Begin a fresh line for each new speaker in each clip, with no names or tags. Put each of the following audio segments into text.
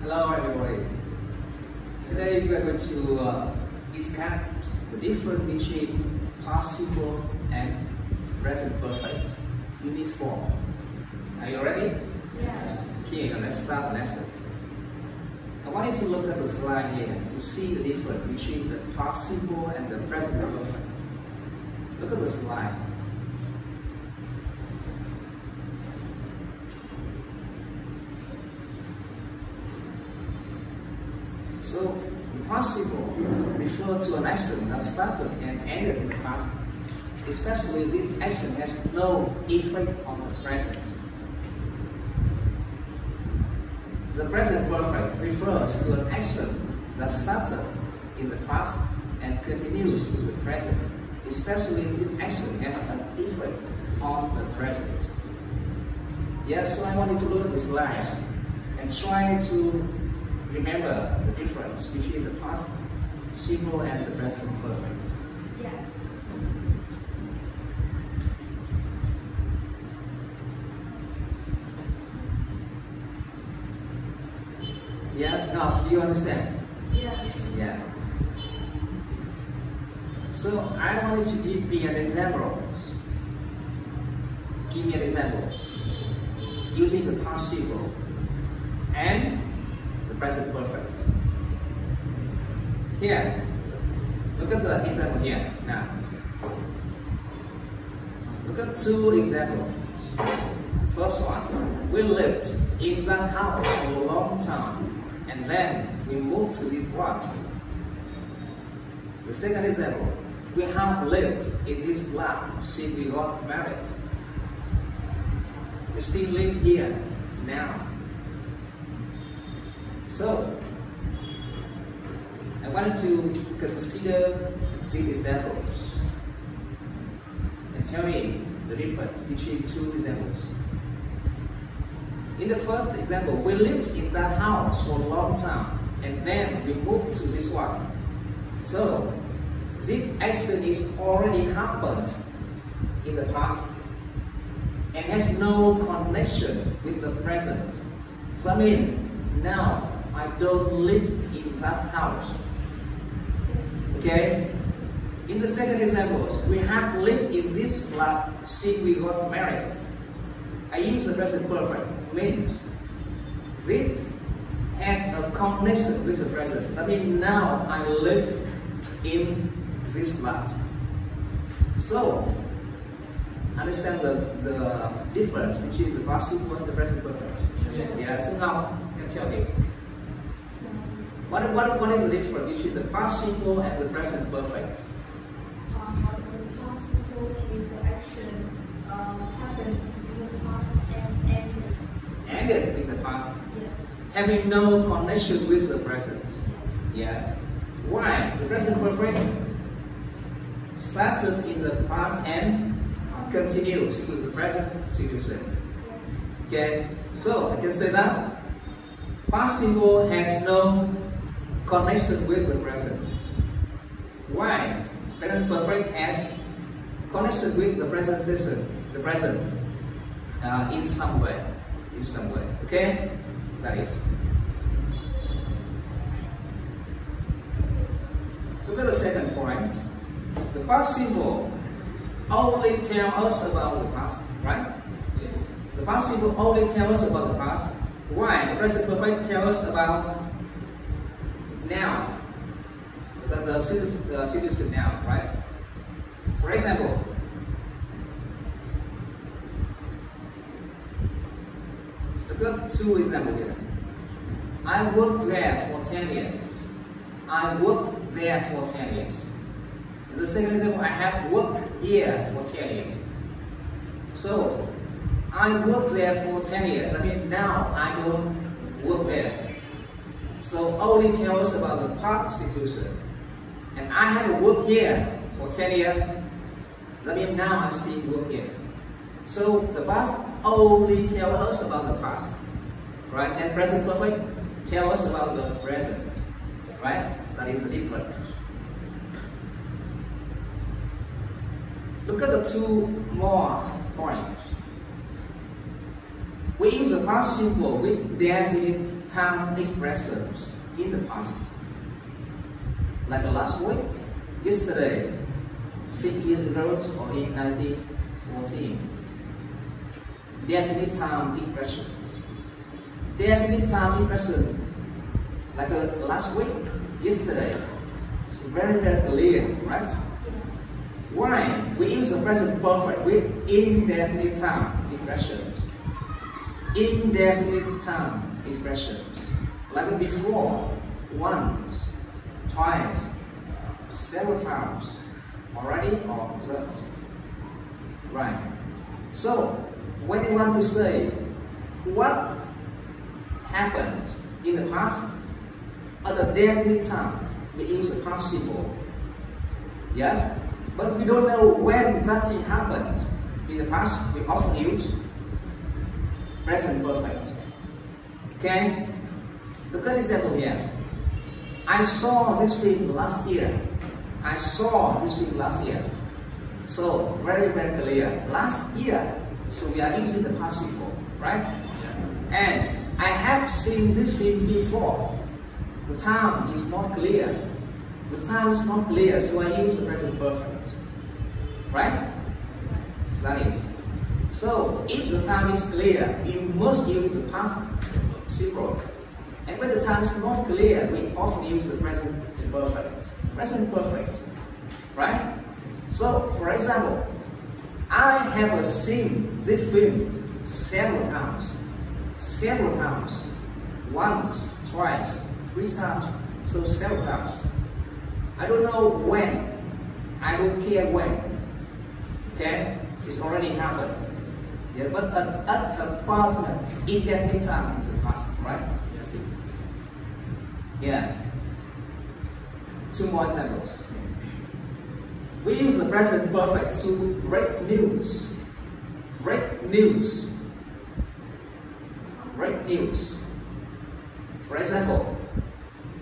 Hello everybody. Today we are going to discuss the difference between past simple and present perfect unit form. Are you ready?
Yes.
Okay, now let's start the lesson. I want you to look at the slide here to see the difference between the past simple and the present perfect. Look at the slide. So, the past simple refers to an action that started and ended in the past, especially if this action has no effect on the present. The present perfect refers to an action that started in the past and continues to the present, especially if this action has an effect on the present. Yes, so I want you to look at the slides and try to remember the difference between the past simple and the present perfect.
Yes.
Yeah, now do you understand?
Yes.
Yeah. So I want you to give me an example. Give me an example using the past simple and the present perfect. Here, look at the example here. Now, look at two examples. First one, we lived in that house for a long time, and then we moved to this one. The second example, we have lived in this flat since we got married. We still live here now. So, I want to consider these examples and tell me the difference between two examples. In the first example, we lived in that house for a long time and then we moved to this one. So, this action is already happened in the past and has no connection with the present. So I mean, now I don't live in that house. Okay? In the second example, we have lived in this flat since we got married. I use the present perfect. Means this has a connection with the present. That means now I live in this flat. So, understand the difference between the past simple and the present perfect.
Yes.
Yeah, so now, can tell me. What is the difference between the past simple and the present perfect?
The past simple is the action happened in the past and ended.
Ended in the past,
Yes.
having no connection with the present.
Yes.
Yes. Why? The present perfect started in the past and continues to the present situation.
Yes.
Okay, so I can say that past simple has no connection with the present. Why? Present perfect has connection with the presentation, the present, in some way. In some way. Okay, that is. Look at the second point. The past simple only tell us about the past, right?
Yes.
The past simple only tell us about the past. Why? The present perfect tell us about now. So that the situation now, right? For example, look at two examples here. I worked there for 10 years. I worked there for 10 years. In the second example, I have worked here for 10 years. So, I worked there for 10 years. I mean, now I don't work there. So, only tell us about the past situation. And I have worked here for 10 years. That means now I still work here. So, the past only tell us about the past. Right? And present perfect tell us about the present. Right? That is the difference. Look at the two more points. We use the past simple with definite time expressions in the past. Like last week, yesterday, 6 years ago, or in 1914. Definite time expressions. Definite time expression, like last week, yesterday. It's very, very clear, right? Why? We use the present perfect with indefinite time expressions. Indefinite time expressions. Like before, once, twice, several times, already or observed. Right. So, when you want to say what happened in the past, at the definite times, we use the participle. Yes? But we don't know when that thing happened. In the past, we often use present perfect. Okay? Look at example here. I saw this film last year. I saw this film last year. So, very, very clear. Last year. So, we are using the participle, right? And I have seen this film before. The time is not clear. The time is not clear, so I use the present perfect. Right? That is. So, if the time is clear, you must use the past simple. And when the time is not clear, we often use the present perfect. Present perfect. Right? So, for example, I have seen this film several times. Several times. Once, twice, 3 times, so several times. I don't know when. I don't care when. Okay? It's already happened. Yeah, but at the partner, indefinite time is the past, right? Yes. Yeah. 2 more examples. We use the present perfect to break news. Break news. Break news. For example,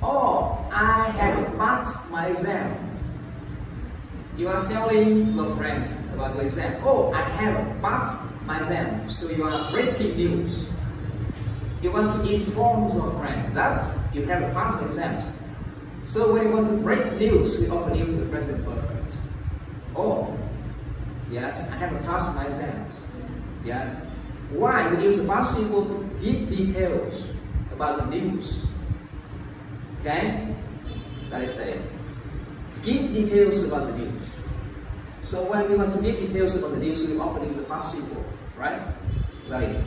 oh, I have passed my exam. You are telling your friends about the exam. Oh, I have passed my exam. So you are breaking news. You want to inform your friend that you have passed exams. So when you want to break news, we often use the present perfect. Oh, yes, I have passed my exams. Yeah. Why? We use the past simple to give details about the news. Okay? That is it. Give details about the news. So when we want to give details about the news, we often use the past simple, right? That is.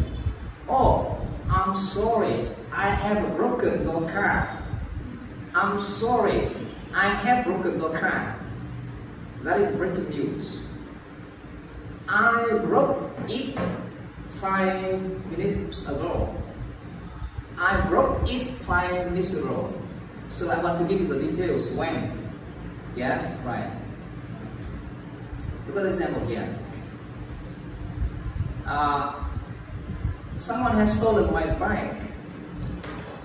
Oh, I'm sorry, I have broken your car. I'm sorry, I have broken your car. That is breaking news. I broke it 5 minutes ago. I broke it 5 minutes ago. So I want to give you the details when. Yes, right. Look at the example here. Someone has stolen my bike.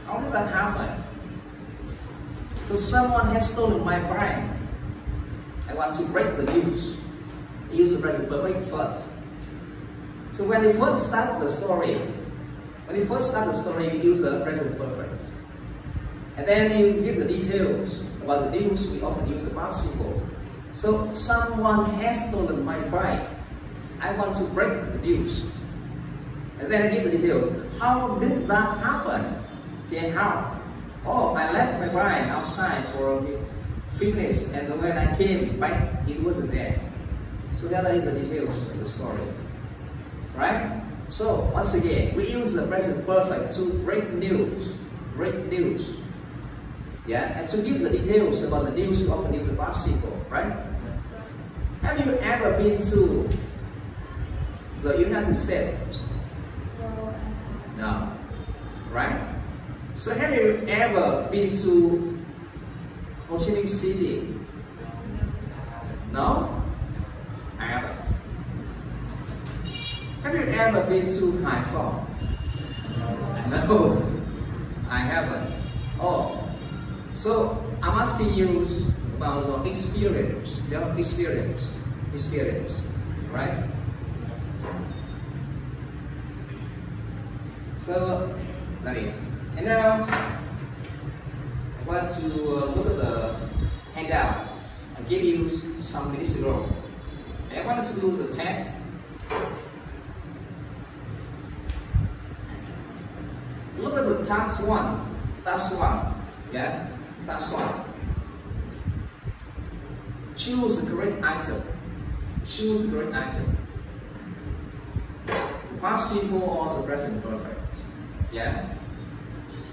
How did that happen? So someone has stolen my bike. I want to break the news. I use the present perfect first. So when you first start the story, you use the present perfect. And then you give the details about the news, we often use the past simple. So someone has stolen my bike. I want to break the news. And then I give the detail. How did that happen? Okay, how? Oh, I left my bike outside for a few minutes, and when I came back, it wasn't there. So that is the details of the story. Right? So once again, we use the present perfect to break news. Break news. Yeah, and to give the details about the news, we often use the past simple, right? Have you ever been to the United States? No. Right? So have you ever been to Ho Chi Minh City? No? I haven't. Have you ever been to Hai Phong? No, I haven't. Oh, so I'm asking you about your experience, experience, right? So that is. And now I want to look at the handout. I gave you some minutes ago. And I wanted to do the test. Look at the task one. Task one. Yeah? Task one. Choose the correct item. Choose the correct item. The past simple or the present perfect. Yes?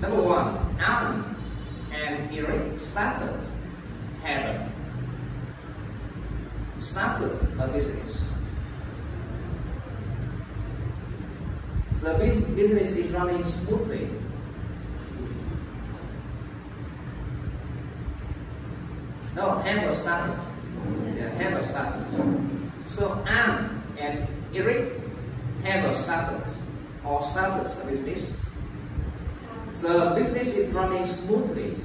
Number one, Alan and Eric started a business. The business is running smoothly. No, have started. Yeah, have started. So Anne and Eric have started or started the business. The business is running smoothly.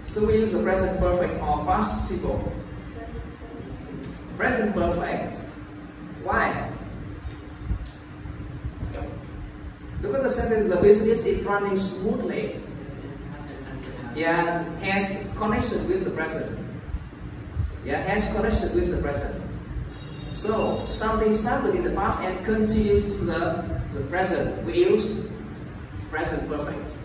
So we use the present perfect or past simple. Present perfect. Why? Look at the sentence. The business is running smoothly. Yeah, has connection with the present. Yeah, has connection with the present. So something started in the past and continues to the present. We use present perfect.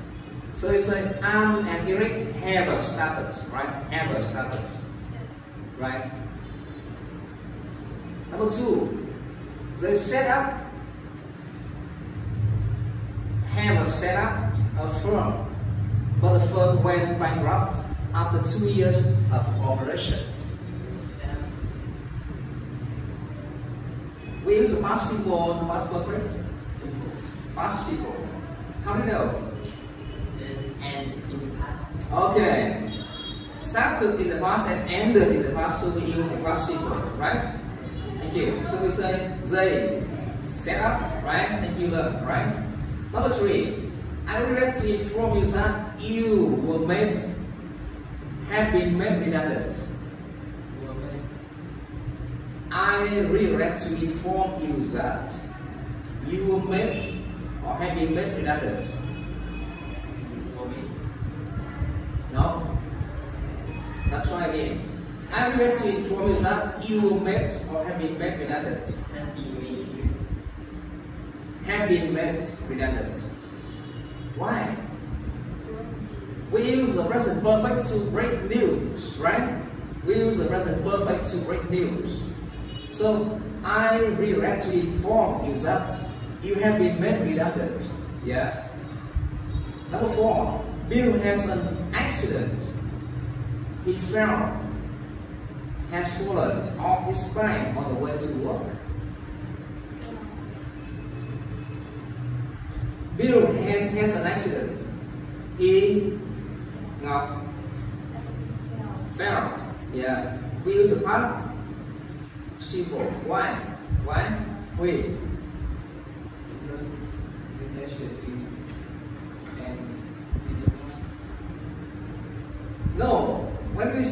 So you say Anne and Eric have started, right? Have started, right? Number two, they set up. Have set up a firm, but the firm went bankrupt after 2 years of operation. We use the past simple or the past perfect? Past simple. How do you know?
And in the past.
Okay. Started in the past and ended in the past, so we use the past simple, right? Thank you. So we say they set up, right? Thank you, right? Number three, I regret to inform you that you have been made redundant. I regret to inform you that you were made or have been made redundant. No? Let's try again. I regret to inform you that you were made or have been made redundant. Have been made redundant. Why? We use the present perfect to break news, right? We use the present perfect to break news. So, I regret to inform you that you have been made redundant. Yes. Number four, Bill has an accident. He fell, has fallen off his spine on the way to work. Bill has an accident. He fell. Yeah. We use the past simple. Why? Why? We.
Because the action is and in the past.
No. When we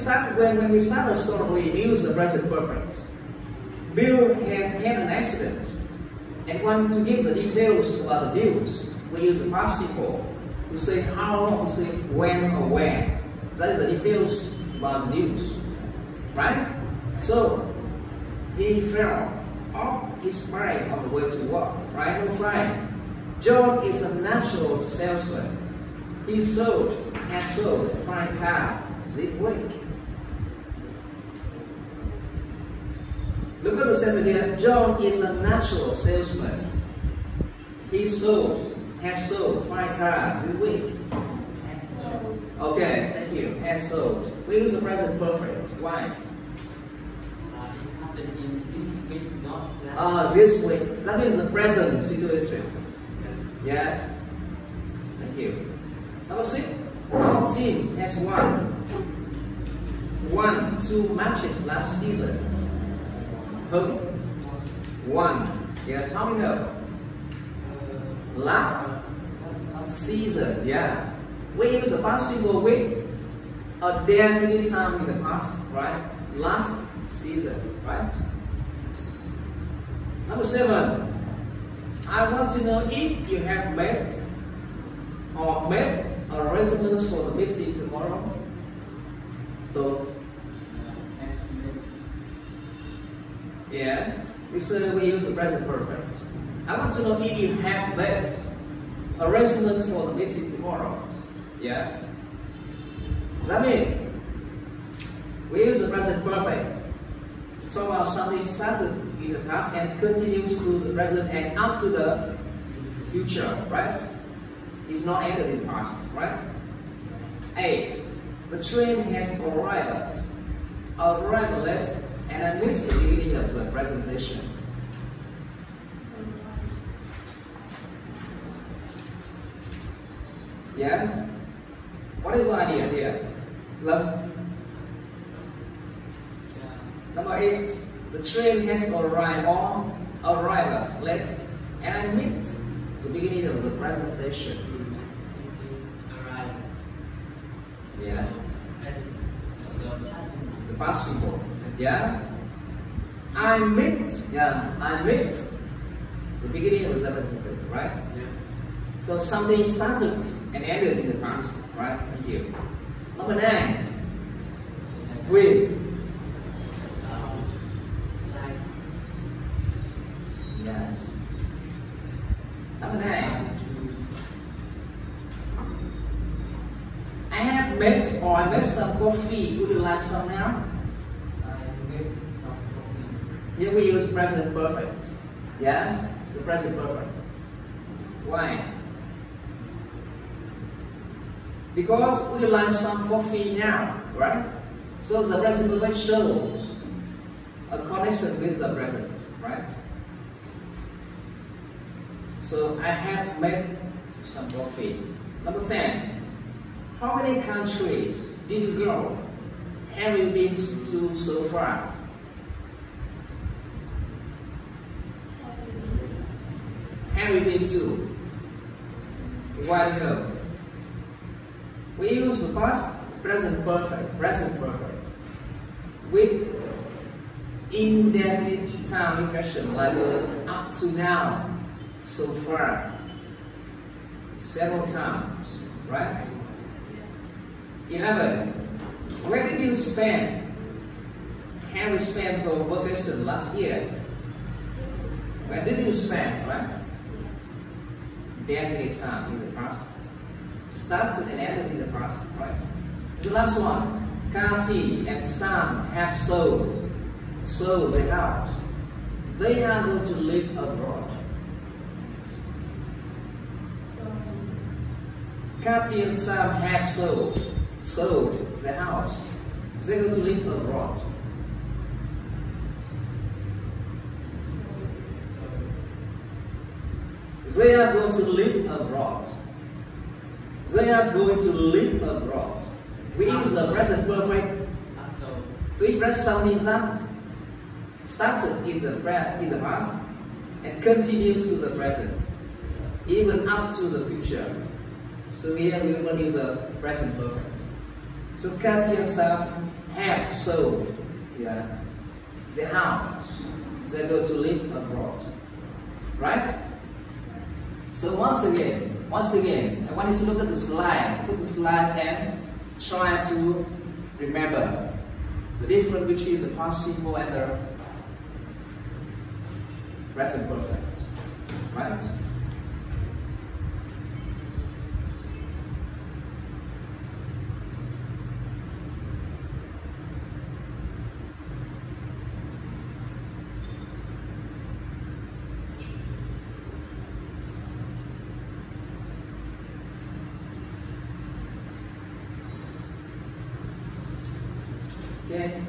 start a story, we use the present perfect. Bill has had an accident and want to give the details about the news. We use the past simple to say how, to say when or where. That is the details about the news, right? So he fell off his spine on the way to work, right? Number five, John is a natural salesman. He has sold 5 cars this week. Look at the sentence here. John is a natural salesman. He has sold 5 cars this week. Okay, thank you. Has sold. We use the present perfect. Why?
It's happened in this week, not last
This week. That means the present situation.
Yes.
Yes. Thank you. Number 6. Our team has won 2 matches last season. Who? 1. Yes. How many know? Last season. Yeah. We use the past simple with a definite time in the past, right? Last season, right? Number 7. I want to know if you have made or made arrangements for the meeting tomorrow. Both. Yes. We use the present perfect. I want to know if you have made arrangements for the meeting tomorrow. Yes. Does that mean we use the present perfect to talk about something started in the past and continues to the present and up to the future, right? It's not ended in past, right? 8. The train has arrived. Arrived, and I missed the beginning of the presentation. Yes? What is the idea here? Number 8. The train has arrived or arrived late, and I missed the beginning of the presentation. Yeah. The past simple. Yeah. I missed the beginning of the presentation, right?
Yes.
So something started and ended in the past, right? Thank you. Number 9. With. Yes. Number 9. I have made or I made some coffee. Would you like some now?
I made some coffee.
Here we use present perfect. Yes? The present perfect. Why? Because would you like some coffee now? Right? So the present perfect shows a connection with the present. Right? So I have made some coffee. Number 10. How many countries did you go? Have you been to so far? Have you been to? Why do you know? We use the past present perfect with indefinite time question like up to now, so far, several times, right? 11. Where did you spend? Have you spent your vacation last year? Where did you spend, right? Definite time in the past. Started and ended in the past, right? The last one. Kathy and Sam have sold their house. They are going to live abroad. Kathy and Sam have sold the house. They're going to live abroad. They are going to live abroad. They are going to live abroad. We use the present perfect to express something that started in the past and continues to the present, even up to the future. So here we will use the present perfect. So Kathy and Sam have sold the house. They go to live abroad, right? So once again, I want you to look at the slide, and try to remember the difference between the past simple and the present perfect, right? Okay.